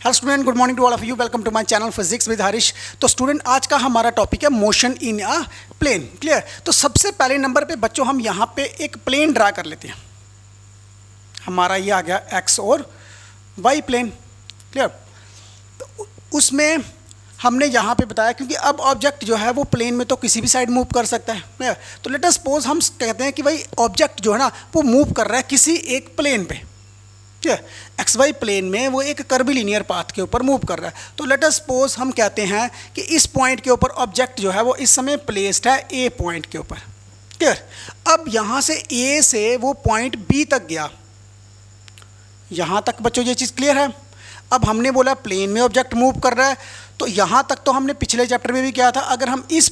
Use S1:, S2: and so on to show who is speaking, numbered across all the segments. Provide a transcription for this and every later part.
S1: Hello student, good morning to all of you. Welcome to my channel physics with Harish. तो student, आज का हमारा topic है motion in a plane. Clear? तो सबसे पहले नंबर पे बच्चों हम यहाँ पे एक प्लेन ड्रा कर लेते हैं। हमारा ये आ गया एक्स और वाई प्लेन। क्लियर? तो उसमें हमने यहाँ पे बताया, क्योंकि अब ऑब्जेक्ट जो है वो प्लेन में तो किसी भी साइड मूव कर सकता है। क्लियर? तो लेट अस सपोज हम कहते हैं कि भाई ऑब्जेक्ट जो है ना वो मूव कर रहा है किसी एक प्लेन पे। ठीक है, एक्स वाई प्लेन में वो एक कर्वीलिनियर पाथ के ऊपर मूव कर रहा है। तो लेट अस सपोज हम कहते हैं कि इस पॉइंट के ऊपर ऑब्जेक्ट जो है वो इस समय प्लेस्ड है ए पॉइंट के ऊपर। क्लियर? अब यहाँ से ए से वो पॉइंट बी तक गया। यहाँ तक बच्चों ये चीज़ क्लियर है? अब हमने बोला प्लेन में ऑब्जेक्ट मूव कर रहा है, तो यहाँ तक तो हमने पिछले चैप्टर में भी किया था। अगर हम इस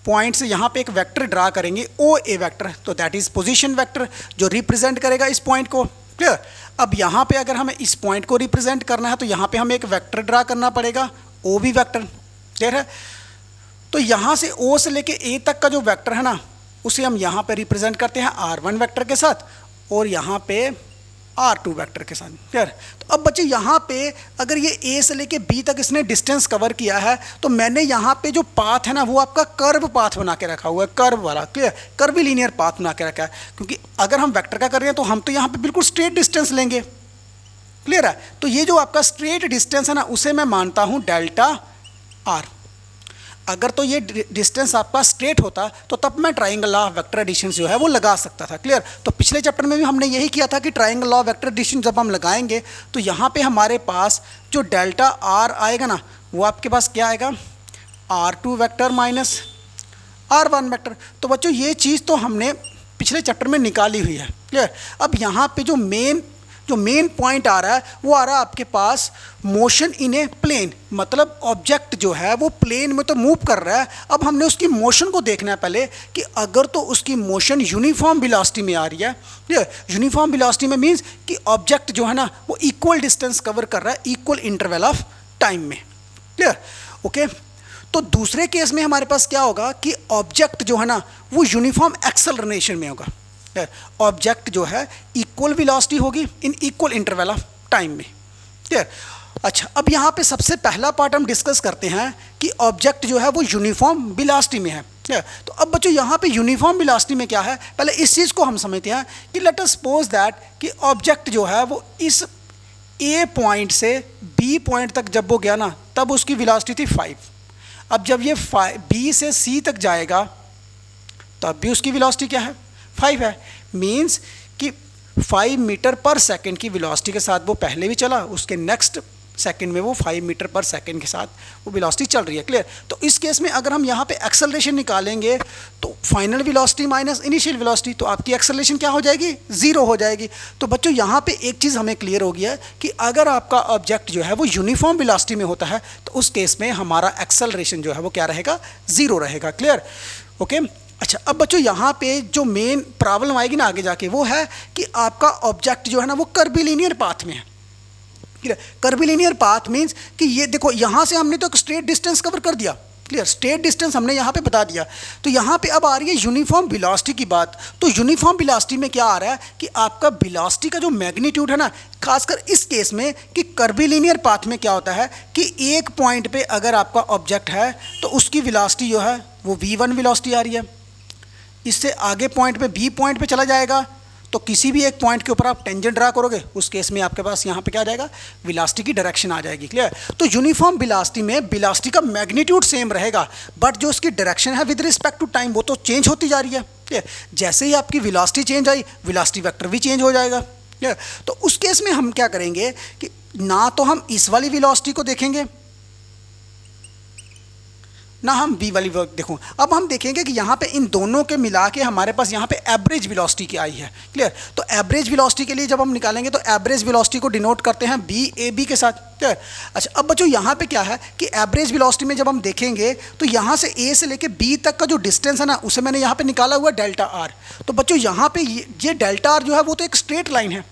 S1: पॉइंट से यहाँ पे एक वेक्टर ड्रा करेंगे, ओ ए वेक्टर, तो दैट इज पोजीशन वेक्टर जो रिप्रेजेंट करेगा इस पॉइंट को। क्लियर? अब यहाँ पे अगर हमें इस पॉइंट को रिप्रेजेंट करना है तो यहाँ पे हमें एक वेक्टर ड्रा करना पड़ेगा, ओ बी वेक्टर। क्लियर है? तो यहाँ से ओ से लेके ए तक का जो वेक्टर है ना, उसे हम यहाँ पे रिप्रेजेंट करते हैं R1 वेक्टर के साथ और यहाँ पे R2 वेक्टर के साथ। क्लियर? तो अब बच्चे यहाँ पे अगर ये A से लेके B तक इसने डिस्टेंस कवर किया है, तो मैंने यहाँ पे जो पाथ है ना वो आपका कर्व पाथ बना के रखा हुआ है, कर्व वाला। क्लियर? कर्वीलिनियर पाथ बना के रखा है, क्योंकि अगर हम वेक्टर का कर रहे हैं तो हम तो यहाँ पे बिल्कुल स्ट्रेट डिस्टेंस लेंगे। क्लियर है? तो ये जो आपका स्ट्रेट डिस्टेंस है ना उसे मैं मानता हूँ डेल्टा आर। अगर तो ये डिस्टेंस आपका स्ट्रेट होता तो तब मैं triangle law of vector addition जो है वो लगा सकता था। क्लियर? तो पिछले चैप्टर में भी हमने यही किया था कि triangle law of vector addition जब हम लगाएंगे तो यहाँ पे हमारे पास जो डेल्टा आर आएगा ना वो आपके पास क्या आएगा, R2 vector minus R1 vector. तो बच्चों ये चीज़ तो हमने पिछले चैप्टर में निकाली हुई है। क्लियर? अब यहाँ पे जो मेन पॉइंट आ रहा है वो आ रहा है आपके पास मोशन इन ए प्लेन। मतलब ऑब्जेक्ट जो है वो प्लेन में तो मूव कर रहा है। अब हमने उसकी मोशन को देखना है पहले कि अगर तो उसकी मोशन यूनिफॉर्म वेलोसिटी में आ रही है। यूनिफॉर्म वेलोसिटी में मीन्स कि ऑब्जेक्ट जो है ना वो इक्वल डिस्टेंस कवर कर रहा है इक्वल इंटरवल ऑफ टाइम में। क्लियर? ओके। तो दूसरे केस में हमारे पास क्या होगा कि ऑब्जेक्ट जो है ना वो यूनिफॉर्म एक्सेलरेशन में होगा। ऑब्जेक्ट जो है इक्वल वेलोसिटी होगी in equal interval of time में। ठीक? अच्छा, अब यहाँ पे सबसे पहला पार्ट हम डिस्कस करते हैं कि ऑब्जेक्ट जो है वो यूनिफॉर्म वेलोसिटी में है। तो अब बच्चों यहाँ पे यूनिफॉर्म वेलोसिटी में क्या है, पहले इस चीज़ को हम समझते हैं कि लेट अस सपोज दैट कि ऑब्जेक्ट जो है वो इस ए पॉइंट से बी पॉइंट तक जब वो गया ना तब उसकी वेलोसिटी थी 5। अब जब ये बी से सी तक जाएगा तब भी उसकी वेलोसिटी क्या है, 5 है। मीन्स कि 5 मीटर पर सेकंड की वेलोसिटी के साथ वो पहले भी चला, उसके नेक्स्ट सेकंड में वो 5 मीटर पर सेकंड के साथ वो वेलोसिटी चल रही है। क्लियर? तो इस केस में अगर हम यहाँ पे एक्सेलरेशन निकालेंगे तो final velocity minus initial velocity, तो आपकी एक्सेलरेशन क्या हो जाएगी, 0 हो जाएगी। तो बच्चों यहाँ पे एक चीज़ हमें क्लियर हो गया है कि अगर आपका ऑब्जेक्ट जो है वो यूनिफॉर्म वेलोसिटी में होता है तो उस केस में हमारा एक्सेलरेशन जो है वो क्या रहेगा, 0 रहेगा। क्लियर? ओके। अच्छा, अब बच्चों यहाँ पे जो मेन प्रॉब्लम आएगी ना आगे जाके वो है कि आपका ऑब्जेक्ट जो है ना वो कर्वीलिनियर पाथ में है। क्लियर? कर्वीलिनियर पाथ मीन्स कि ये देखो यहाँ से हमने तो एक स्ट्रेट डिस्टेंस कवर कर दिया। क्लियर? स्ट्रेट डिस्टेंस हमने यहाँ पे बता दिया। तो यहाँ पे अब आ रही है यूनिफॉर्म वेलोसिटी की बात। तो यूनिफॉर्म वेलोसिटी में क्या आ रहा है कि आपका वेलोसिटी का जो मैग्नीट्यूड है ना, खासकर इस केस में कि कर्वीलिनियर पाथ में क्या होता है कि एक पॉइंट पे अगर आपका ऑब्जेक्ट है तो उसकी वेलोसिटी जो है वो v1 वेलोसिटी आ रही है। इससे आगे पॉइंट पे बी पॉइंट पे चला जाएगा तो किसी भी एक पॉइंट के ऊपर आप टेंजेंट ड्रा करोगे, उस केस में आपके पास यहाँ पे क्या आ जाएगा, वेलोसिटी की डायरेक्शन आ जाएगी। क्लियर? तो यूनिफॉर्म वेलोसिटी में वेलोसिटी का मैग्नीट्यूड सेम रहेगा बट जो उसकी डायरेक्शन है विद रिस्पेक्ट टू टाइम वो तो चेंज होती जा रही है। क्लियर? जैसे ही आपकी वेलोसिटी चेंज आई वेलोसिटी वेक्टर भी चेंज हो जाएगा। क्लियर? तो उस केस में हम क्या करेंगे कि ना तो हम इस वाली वेलोसिटी को देखेंगे ना हम बी वाली वर्क देखूँ। अब हम देखेंगे कि यहाँ पे इन दोनों के मिला के हमारे पास यहाँ पे एवरेज वेलोसिटी की आई है। क्लियर? तो एवरेज वेलोसिटी के लिए जब हम निकालेंगे तो एवरेज वेलोसिटी को डिनोट करते हैं बी ए बी के साथ। क्लियर? अच्छा, अब बच्चों यहाँ पे क्या है कि एवरेज वेलोसिटी में जब हम देखेंगे तो यहाँ से ए से लेके बी तक का जो डिस्टेंस है ना उसे मैंने यहाँ पे निकाला हुआ डेल्टा आर। तो बच्चों यहाँ पे ये डेल्टा आर जो है वो तो एक स्ट्रेट लाइन है।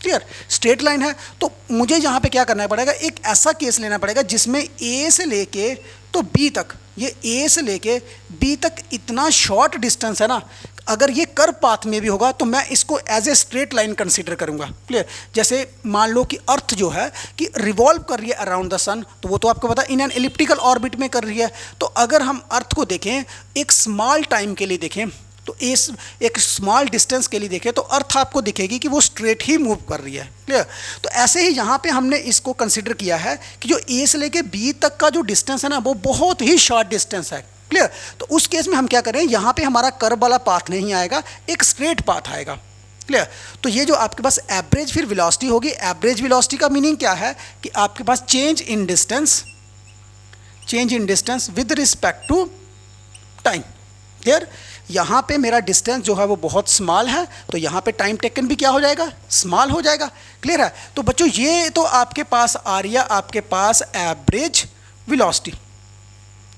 S1: क्लियर? स्ट्रेट लाइन है। तो मुझे यहाँ पे क्या करना पड़ेगा, एक ऐसा केस लेना पड़ेगा जिसमें ए से लेके तो बी तक, ये ए से लेके बी तक इतना शॉर्ट डिस्टेंस है ना, अगर ये कर्व पाथ में भी होगा तो मैं इसको as a straight line consider करूंगा। क्लियर? जैसे मान लो कि अर्थ जो है कि रिवॉल्व कर रही है अराउंड द सन, तो वो तो आपको पता इन एन एलिप्टिकल ऑर्बिट में कर रही है। तो अगर हम अर्थ को देखें एक स्मॉल टाइम के लिए देखें, तो इस एक स्मॉल डिस्टेंस के लिए देखें तो अर्थ आपको दिखेगी कि वो स्ट्रेट ही मूव कर रही है। क्लियर? तो ऐसे ही यहाँ पे हमने इसको कंसिडर किया है कि जो ए से लेके बी तक का जो डिस्टेंस है ना वो बहुत ही शॉर्ट डिस्टेंस है। क्लियर? तो उस केस में हम क्या करें, यहाँ पे हमारा कर्व वाला पाथ नहीं आएगा, एक स्ट्रेट पाथ आएगा। क्लियर? तो ये जो आपके पास एवरेज फिर वेलोसिटी होगी, एवरेज वेलोसिटी का मीनिंग क्या है कि आपके पास change in distance with respect to time. Clear? यहाँ पे मेरा डिस्टेंस जो है वो बहुत स्मॉल है, तो यहाँ पे टाइम टेकन भी क्या हो जाएगा, स्मॉल हो जाएगा। क्लियर है? तो बच्चों ये तो आपके पास आ रही है आपके पास एवरेज वेलोसिटी।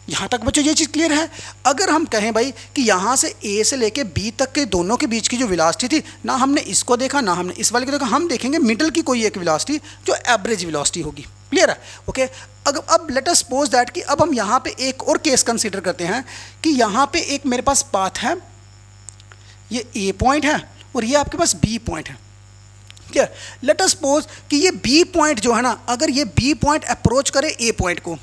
S1: यहाँ तक बच्चों ये चीज़ क्लियर है। अगर हम कहें भाई कि यहाँ से ए से लेके बी तक के दोनों के बीच की जो वेलोसिटी थी, ना हमने इसको देखा ना हमने इस वाले को देखा, हम देखेंगे मिडल की कोई एक वेलोसिटी जो एवरेज वेलोसिटी होगी। क्लियर है? ओके। अब लेट अस सपोज दैट कि अब हम यहाँ पे एक और केस कंसीडर करते हैं कि यहाँ पे एक मेरे पास पाथ है, ये ए पॉइंट है और ये आपके पास बी पॉइंट है। क्लियर? लेट अस सपोज कि ये बी पॉइंट जो है ना, अगर ये बी पॉइंट अप्रोच करे ए पॉइंट को,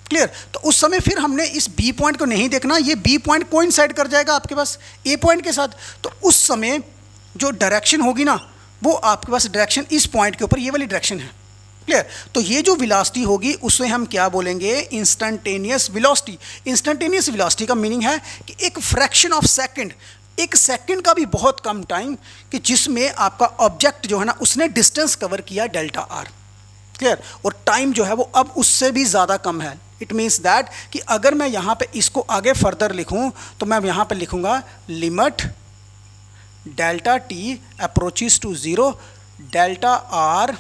S1: क्लियर, तो उस समय फिर हमने इस बी पॉइंट को नहीं देखना, ये बी पॉइंट कोइंसाइड कर जाएगा आपके पास ए पॉइंट के साथ। तो उस समय जो डायरेक्शन होगी ना वो आपके पास डायरेक्शन इस पॉइंट के ऊपर ये वाली डायरेक्शन है। क्लियर? तो ये जो वेलोसिटी होगी उसे हम क्या बोलेंगे, इंस्टेंटेनियस वेलोसिटी। इंस्टेंटेनियस वेलोसिटी का मीनिंग है कि एक फ्रैक्शन ऑफ सेकंड, एक सेकंड का भी बहुत कम टाइम कि जिसमें आपका ऑब्जेक्ट जो है ना उसने डिस्टेंस कवर किया डेल्टा आर। क्लियर? और टाइम जो है वो अब उससे भी ज़्यादा कम है। इट मीन्स दैट कि अगर मैं यहाँ पे इसको आगे फर्दर लिखूँ तो मैं यहाँ पे लिखूँगा limit delta t approaches to zero delta r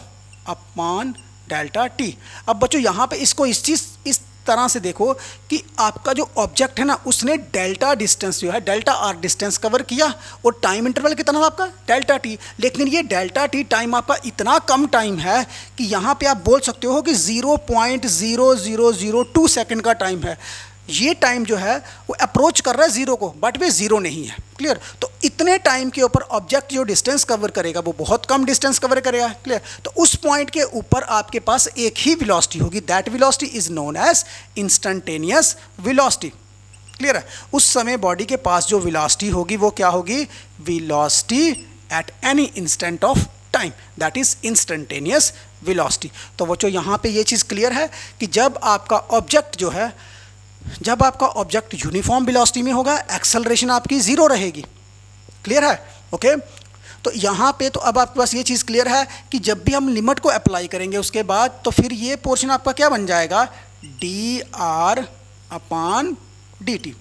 S1: upon delta t. अब बच्चों यहाँ पे इसको इस तरह से देखो कि आपका जो ऑब्जेक्ट है ना उसने डेल्टा डिस्टेंस जो है डेल्टा आर डिस्टेंस कवर किया और टाइम इंटरवल कितना था आपका, डेल्टा टी। लेकिन ये डेल्टा टी टाइम आपका इतना कम टाइम है कि यहाँ पे आप बोल सकते हो कि 0.0002 सेकंड का टाइम है। ये टाइम जो है वो अप्रोच कर रहा है ज़ीरो को, बट वे ज़ीरो नहीं है। क्लियर? तो इतने टाइम के ऊपर ऑब्जेक्ट जो डिस्टेंस कवर करेगा वो बहुत कम डिस्टेंस कवर करेगा। क्लियर? तो उस पॉइंट के ऊपर आपके पास एक ही वेलोसिटी होगी, that velocity is known as instantaneous velocity. Clear है? उस समय बॉडी के पास जो वेलोसिटी होगी वो क्या होगी, velocity at any instant of time, that is instantaneous velocity. तो बच्चों यहाँ पे ये चीज़ क्लियर है कि जब आपका ऑब्जेक्ट जो है, जब आपका ऑब्जेक्ट यूनिफॉर्म वेलोसिटी में होगा एक्सेलरेशन आपकी ज़ीरो रहेगी। क्लियर है? ओके। तो यहाँ पे तो अब आपके पास ये चीज़ क्लियर है कि जब भी हम लिमिट को अप्लाई करेंगे उसके बाद तो फिर ये पोर्शन आपका क्या बन जाएगा, D R upon d T.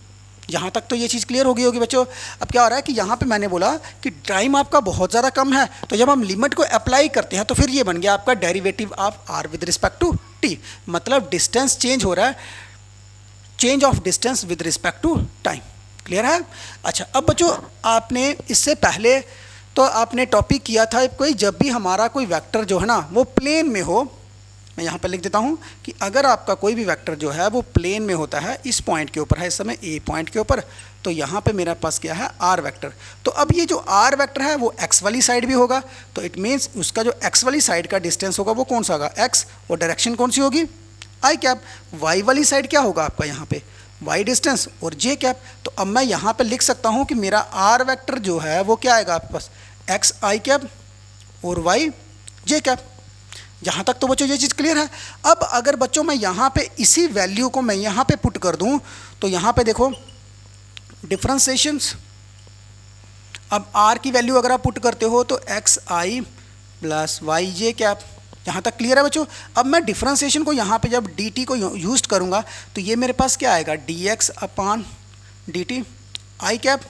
S1: यहाँ तक तो ये चीज़ क्लियर हो गई होगी बच्चों। अब क्या हो रहा है कि यहाँ पे मैंने बोला कि टाइम आपका बहुत ज़्यादा कम है, तो जब हम लिमिट को अप्लाई करते हैं तो फिर ये बन गया आपका derivative of r with respect to t, मतलब डिस्टेंस चेंज हो रहा है, change of distance with respect to time. Clear है? अच्छा, अब बच्चों आपने इससे पहले तो आपने टॉपिक किया था कोई, जब भी हमारा कोई वेक्टर जो है ना वो प्लेन में हो, मैं यहाँ पर लिख देता हूँ कि अगर आपका कोई भी वेक्टर जो है वो प्लेन में होता है, इस पॉइंट के ऊपर है इस समय ए पॉइंट के ऊपर, तो यहाँ पे मेरे पास क्या है, आर वेक्टर। तो अब ये जो आर वेक्टर है वो एक्स वाली साइड भी होगा, तो इट मीन्स उसका जो एक्स वाली साइड का डिस्टेंस होगा वो कौन सा होगा, एक्स, और डायरेक्शन कौन सी होगी, आई कैप। वाई वाली साइड क्या होगा आपका यहाँ पे, वाई डिस्टेंस और जे कैप। तो अब मैं यहाँ पे लिख सकता हूँ कि मेरा आर वेक्टर जो है वो क्या आएगा आपके पास, एक्स आई कैप और वाई जे कैप। यहाँ तक तो बच्चों ये चीज़ क्लियर है। अब अगर बच्चों मैं यहाँ पे इसी वैल्यू को मैं यहाँ पे पुट कर दूँ तो यहाँ पे देखो डिफरेंशिएशंस, अब आर की वैल्यू अगर आप पुट करते हो तो एक्स आई प्लस वाई जे कैप। यहाँ तक क्लियर है बच्चों। अब मैं डिफरेंशिएशन को यहाँ पे जब डी टी को यूज करूँगा तो ये मेरे पास क्या आएगा, d x upon d t i cap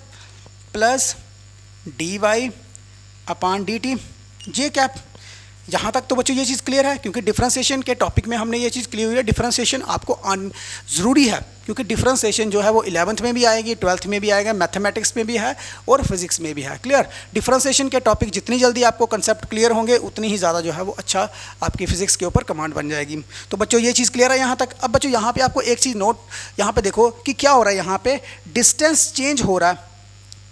S1: plus d y upon d t j cap. यहाँ तक तो बच्चों ये चीज़ क्लियर है, क्योंकि डिफरेंशिएशन के टॉपिक में हमने ये चीज़ क्लियर हुई है। डिफरेंशिएशन आपको ज़रूरी है, क्योंकि डिफरेंशिएशन जो है वो 11th में भी आएगी, 12th में भी आएगा, मैथमेटिक्स में भी है और फिजिक्स में भी है। क्लियर? डिफरेंशिएशन के टॉपिक जितनी जल्दी आपको कंसेप्ट क्लियर होंगे उतनी ही ज़्यादा जो है वो अच्छा आपकी फिजिक्स के ऊपर कमांड बन जाएगी। तो बच्चों ये चीज़ क्लियर है यहाँ तक। अब बच्चों यहाँ पर आपको एक चीज़ नोट यहाँ पर देखो कि क्या हो रहा है, यहाँ पर डिस्टेंस चेंज हो रहा है,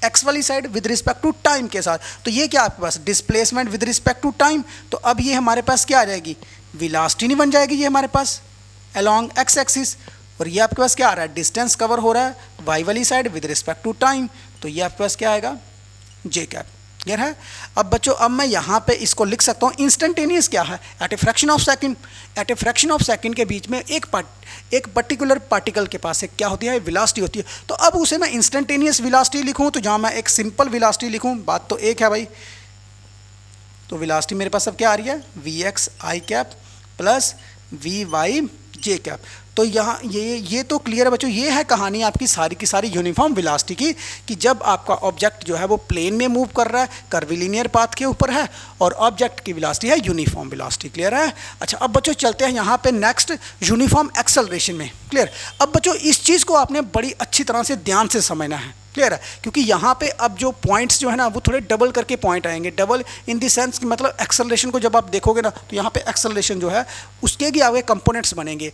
S1: एक्स वाली side with respect to time के साथ। तो ये क्या आपके पास displacement with respect to time, तो अब ये हमारे पास क्या आ जाएगी, वेलोसिटी नहीं बन जाएगी ये हमारे पास अलोंग एक्स एक्सिस। और ये आपके पास क्या आ रहा है, डिस्टेंस कवर हो रहा है वाई वाली side with respect to time, तो ये आपके पास क्या आएगा, जे कैप। क्लियर है। अब बच्चों अब मैं यहाँ पे इसको लिख सकता हूँ, इंस्टेंटेनियस क्या है, at a fraction of second. At a fraction of second के बीच में एक पर्टिकुलर पार्टिकल के पास एक क्या होती है, वेलोसिटी होती है। तो अब उसे मैं इंस्टेंटेनियस वेलोसिटी लिखूँ तो जहाँ मैं एक सिंपल वेलोसिटी लिखूँ, बात तो एक है भाई। तो वेलोसिटी मेरे पास अब क्या आ रही है, v x i cap plus v y j cap. तो यहाँ ये तो क्लियर है बच्चों, ये है कहानी आपकी सारी की सारी यूनिफॉर्म वेलोसिटी की, कि जब आपका ऑब्जेक्ट जो है वो प्लेन में मूव कर रहा है, कर्विलिनियर पाथ के ऊपर है, और ऑब्जेक्ट की वेलोसिटी है यूनिफॉर्म वेलोसिटी। क्लियर है। अच्छा अब बच्चों चलते हैं यहाँ पे नेक्स्ट यूनिफॉर्म एक्सेलरेशन में। क्लियर। अब बच्चों इस चीज़ को आपने बड़ी अच्छी तरह से ध्यान से समझना है। क्लियर है, क्योंकि यहाँ पे अब जो पॉइंट्स जो है ना वो थोड़े डबल करके पॉइंट आएंगे। डबल इन द सेंस कि मतलब एक्सेलरेशन को जब आप देखोगे ना तो यहाँ पे एक्सेलरेशन जो है उसके भी आगे कंपोनेंट्स बनेंगे।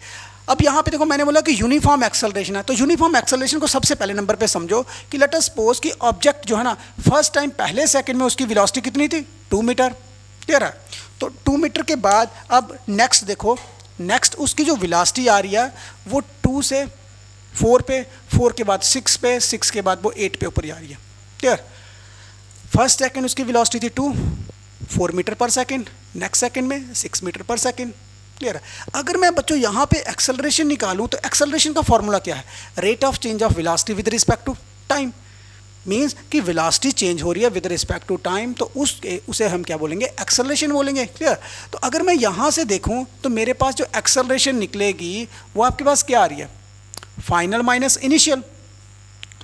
S1: अब यहाँ पे देखो मैंने बोला कि यूनिफॉर्म एक्सेलरेशन है, तो यूनिफॉर्म एक्सेलरेशन को सबसे पहले नंबर पे समझो कि लेट अस सपोज कि ऑब्जेक्ट जो है ना फर्स्ट टाइम पहले सेकंड में उसकी वेलोसिटी कितनी थी, 2 मीटर। क्लियर है। तो 2 मीटर के बाद अब नेक्स्ट देखो, नेक्स्ट उसकी जो वेलोसिटी आ रही है वो 2 से 4 पे, 4 के बाद 6 पे, 6 के बाद वो 8 पे ऊपर जा रही है। क्लियर। फर्स्ट सेकंड उसकी वेलोसिटी थी 2, 4 मीटर पर सेकंड, नेक्स्ट सेकंड में 6 मीटर पर सेकंड। क्लियर है। अगर मैं बच्चों यहाँ पे एक्सेलरेशन निकालूँ तो एक्सेलरेशन का फॉर्मूला क्या है, rate of change of velocity with respect to time. Means कि वेलोसिटी चेंज हो रही है विद रिस्पेक्ट टू टाइम, तो उसे हम क्या बोलेंगे, एक्सेलरेशन बोलेंगे। क्लियर। तो अगर मैं यहाँ से देखूँ तो मेरे पास जो एक्सेलरेशन निकलेगी वो आपके पास क्या आ रही है, फाइनल माइनस इनिशियल।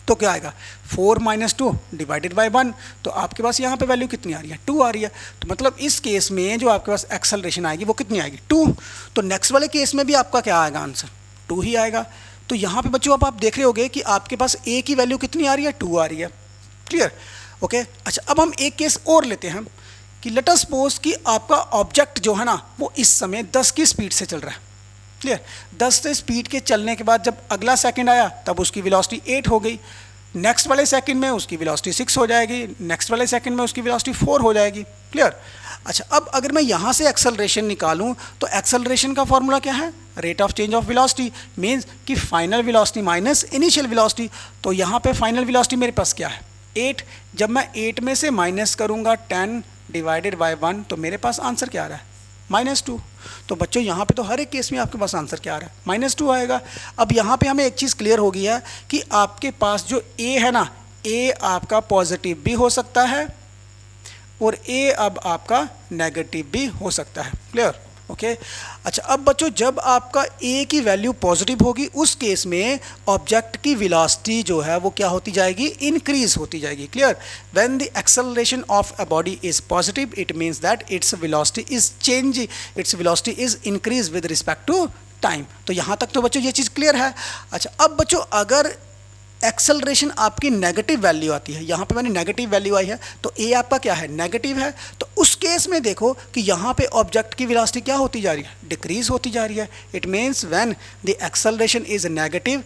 S1: तो क्या आएगा, 4 - 2 डिवाइडेड बाय 1। तो आपके पास यहाँ पे वैल्यू कितनी आ रही है, 2 आ रही है। तो मतलब इस केस में जो आपके पास एक्सेलरेशन आएगी वो कितनी आएगी, 2। तो नेक्स्ट वाले केस में भी आपका क्या आएगा आंसर, 2 ही आएगा। तो यहाँ पे बच्चों अब आप देख रहे होगे कि आपके पास ए की वैल्यू कितनी आ रही है, 2 आ रही है। क्लियर। ओके। अच्छा अब हम एक केस और लेते हैं कि लेट अस सपोज कि आपका ऑब्जेक्ट जो है ना वो इस समय 10 की स्पीड से चल रहा है। क्लियर। 10 से स्पीड के चलने के बाद जब अगला सेकंड आया तब उसकी वेलोसिटी 8 हो गई, नेक्स्ट वाले सेकंड में उसकी वेलोसिटी 6 हो जाएगी, नेक्स्ट वाले सेकंड में उसकी वेलोसिटी 4 हो जाएगी। क्लियर। अच्छा अब अगर मैं यहाँ से एक्सेलरेशन निकालूँ तो एक्सेलरेशन का फॉर्मूला क्या है, rate of change of velocity, means कि final velocity minus initial velocity. तो यहाँ पे फाइनल वेलोसिटी मेरे पास क्या है, 8। जब मैं 8 में से माइनस करूँगा 10 डिवाइडेड बाय 1 तो मेरे पास आंसर क्या आ रहा है, -2। तो बच्चों यहाँ पे तो हर एक केस में आपके पास आंसर क्या आ रहा है, -2 आएगा। अब यहाँ पे हमें एक चीज़ क्लियर हो गई है कि आपके पास जो ए है ना, ए आपका पॉजिटिव भी हो सकता है और ए अब आपका नेगेटिव भी हो सकता है। क्लियर। ओके। अच्छा अब बच्चों जब आपका ए की वैल्यू पॉजिटिव होगी उस केस में ऑब्जेक्ट की वेलोसिटी जो है वो क्या होती जाएगी, इंक्रीज होती जाएगी। Clear. When the acceleration of a body is positive it means that its velocity is change, its velocity is increase with respect to time. तो यहाँ तक तो बच्चों ये चीज़ क्लियर है। अच्छा अब बच्चों अगर एक्सेलरेशन आपकी नेगेटिव वैल्यू आती है, यहाँ पे मैंने नेगेटिव वैल्यू आई है तो ए आपका क्या है, नेगेटिव है, तो उस केस में देखो कि यहाँ पे ऑब्जेक्ट की वेलोसिटी क्या होती जा रही है, डिक्रीज होती जा रही है। It means when the acceleration is negative,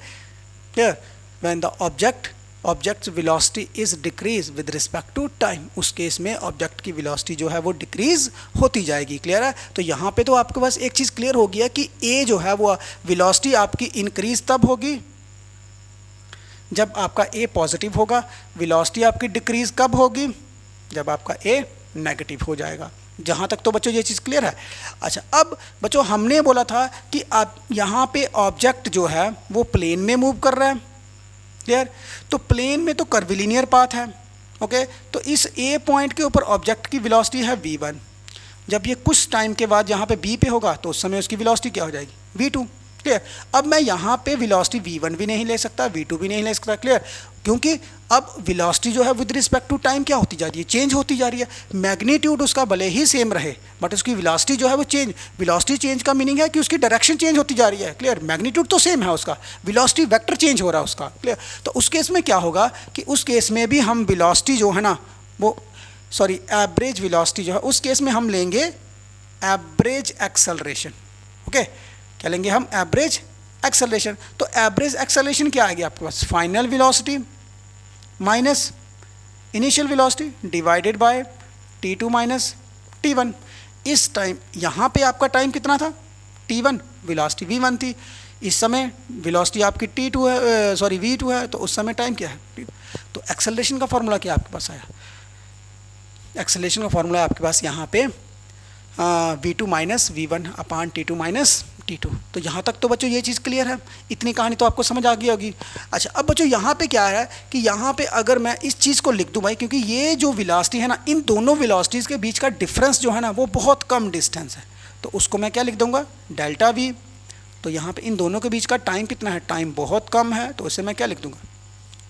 S1: clear, when the object's velocity is decrease with respect to time, उस केस में ऑब्जेक्ट की वेलोसिटी जो है वो डिक्रीज होती जाएगी। क्लियर है। तो यहाँ पे तो आपके पास एक चीज़ क्लियर हो गया कि ए जो है वो वेलोसिटी आपकी इंक्रीज तब होगी जब आपका ए पॉजिटिव होगा, वेलोसिटी आपकी डिक्रीज कब होगी, जब आपका ए नेगेटिव हो जाएगा। जहाँ तक तो बच्चों ये चीज़ क्लियर है। अच्छा अब बच्चों हमने बोला था कि आप यहाँ पे ऑब्जेक्ट जो है वो प्लेन में मूव कर रहा है। क्लियर। तो प्लेन में तो कर्विलिनियर पाथ है। ओके। तो इस ए पॉइंट के ऊपर ऑब्जेक्ट की वेलोसिटी है v1। जब ये कुछ टाइम के बाद यहाँ पे बी पे होगा तो उस समय उसकी वेलोसिटी क्या हो जाएगी, v2। क्लियर। अब मैं यहाँ पे वेलोसिटी v1 भी नहीं ले सकता, v2 भी नहीं ले सकता। क्लियर। क्योंकि अब वेलोसिटी जो है विद रिस्पेक्ट टू टाइम क्या होती जा रही है, चेंज होती जा रही है। मैग्नीट्यूड उसका भले ही सेम रहे बट उसकी वेलोसिटी जो है वो चेंज, वेलोसिटी चेंज का मीनिंग है कि उसकी डायरेक्शन चेंज होती जा रही है। क्लियर। मैग्नीट्यूड तो सेम है उसका, वेलोसिटी वेक्टर चेंज हो रहा है उसका। क्लियर। तो उस केस में क्या होगा कि उस केस में भी हम वेलोसिटी जो है ना वो एवरेज वेलोसिटी जो है उस केस में हम लेंगे एवरेज एक्सेलरेशन। ओके। क्या लेंगे हम, एवरेज एक्सेलरेशन। तो एवरेज एक्सेलरेशन क्या आएगी आपके पास, final velocity minus initial velocity divided by t2 minus t1। इस टाइम यहाँ पे आपका टाइम कितना था, t1, वेलोसिटी v1 थी। इस समय वेलोसिटी आपकी t2 है, सॉरी v2 है, तो उस समय टाइम क्या है। तो एक्सेलरेशन का फॉर्मूला क्या आपके पास आया, एक्सेलरेशन का फॉर्मूला आपके पास यहाँ पे v2 माइनस v1 अपान t2 माइनस t2। तो यहाँ तक तो बच्चों ये चीज़ क्लियर है, इतनी कहानी तो आपको समझ आ गई होगी। अच्छा, अब बच्चों यहाँ पे क्या है कि यहाँ पे अगर मैं इस चीज़ को लिख दूँ भाई, क्योंकि ये जो वेलोसिटी है ना, इन दोनों वेलोसिटीज़ के बीच का डिफरेंस जो है ना वो बहुत कम डिस्टेंस है, तो उसको मैं क्या लिख दूँगा, डेल्टा वी। तो यहाँ पे इन दोनों के बीच का टाइम कितना है, टाइम बहुत कम है, तो उसे मैं क्या लिख दूँगा,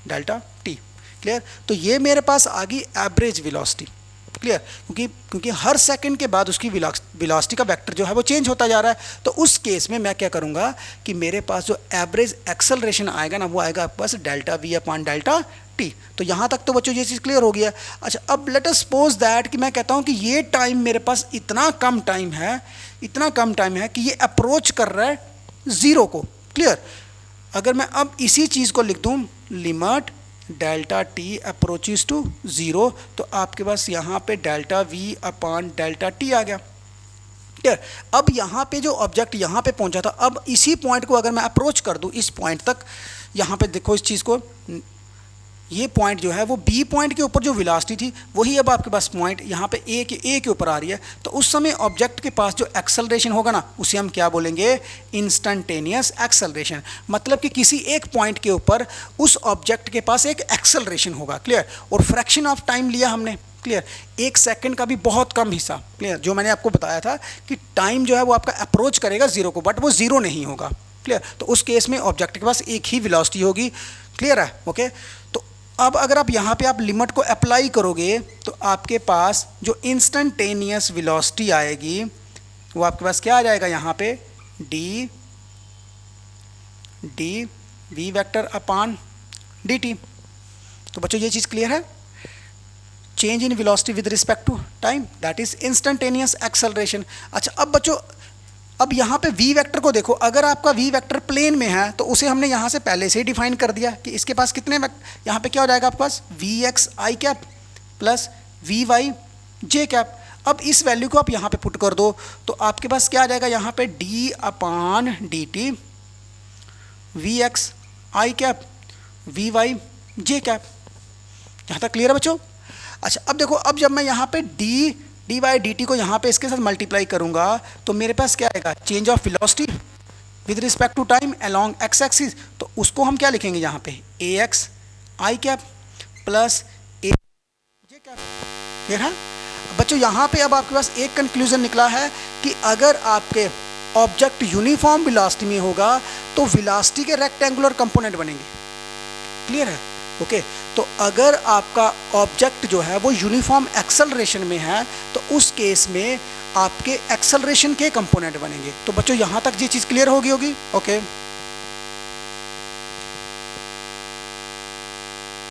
S1: डेल्टा टी। क्लियर। तो ये मेरे पास आ गई एवरेज वेलोसिटी। क्लियर, क्योंकि हर सेकंड के बाद उसकी वेलोसिटी का वेक्टर जो है वो चेंज होता जा रहा है। तो उस केस में मैं क्या करूँगा कि मेरे पास जो एवरेज एक्सेलरेशन आएगा ना वो आएगा आपके पास delta v upon delta t. तो यहाँ तक तो बच्चों ये चीज़ क्लियर हो गया। अच्छा, अब लेट अस सपोज दैट कि मैं कहता हूँ कि ये टाइम मेरे पास इतना कम टाइम है कि ये अप्रोच कर रहा है ज़ीरो को। क्लियर। अगर मैं अब इसी चीज़ को लिख दूँ, limit delta t approaches to zero, तो आपके पास यहाँ पे delta v upon delta t आ गया। क्लियर। अब यहाँ पे जो ऑब्जेक्ट यहाँ पे पहुँचा था, अब इसी पॉइंट को अगर मैं अप्रोच कर दूँ इस पॉइंट तक, यहाँ पे देखो इस चीज़ को, ये पॉइंट जो है वो बी पॉइंट के ऊपर जो वेलोसिटी थी वही अब आपके पास पॉइंट यहाँ पे ए के ऊपर आ रही है। तो उस समय ऑब्जेक्ट के पास जो एक्सेलरेशन होगा ना उसे हम क्या बोलेंगे, इंस्टेंटेनियस एक्सेलरेशन। मतलब कि किसी एक पॉइंट के ऊपर उस ऑब्जेक्ट के पास एक एक्सेलरेशन होगा। क्लियर। और फ्रैक्शन ऑफ टाइम लिया हमने। क्लियर। एक सेकंड का भी बहुत कम हिस्सा। क्लियर। जो मैंने आपको बताया था कि टाइम जो है वो आपका अप्रोच करेगा ज़ीरो को, बट वो ज़ीरो नहीं होगा। क्लियर। तो उस केस में ऑब्जेक्ट के पास एक ही वेलोसिटी होगी। क्लियर है। ओके। तो अब अगर आप यहाँ पे आप लिमिट को अप्लाई करोगे तो आपके पास जो इंस्टेंटेनियस वेलोसिटी आएगी वो आपके पास क्या आ जाएगा, यहाँ पे d v vector upon d t. तो बच्चों ये चीज़ क्लियर है। Change in velocity with respect to time, that is instantaneous acceleration. अच्छा, अब बच्चों अब यहाँ पे v वेक्टर को देखो, अगर आपका v वेक्टर प्लेन में है तो उसे हमने यहाँ से पहले से ही डिफाइन कर दिया कि इसके पास कितने यहाँ पे क्या हो जाएगा आपके पास v x i cap plus v y j cap. अब इस वैल्यू को आप यहाँ पे पुट कर दो तो आपके पास क्या आ जाएगा, यहाँ पे d upon d t v x i cap v y j cap. यहाँ तक क्लियर है बच्चों। अच्छा, अब देखो, अब जब मैं यहाँ पे डी बाई डी टी को यहाँ पे इसके साथ मल्टीप्लाई करूँगा तो मेरे पास क्या आएगा, change of velocity with respect to time along x axis. तो उसको हम क्या लिखेंगे यहाँ पे, a x i cap plus a j cap. Clear है बच्चों। यहाँ पे अब आपके पास एक कंक्लूजन निकला है कि अगर आपके ऑब्जेक्ट यूनिफॉर्म वेलोसिटी में होगा तो वेलोसिटी के रेक्टेंगुलर कंपोनेंट बनेंगे। क्लियर है। ओके। तो अगर आपका ऑब्जेक्ट जो है वो यूनिफॉर्म एक्सेलरेशन में है तो उस केस में आपके एक्सेलरेशन के कंपोनेंट बनेंगे। तो बच्चों यहाँ तक ये चीज़ क्लियर होगी। ओके।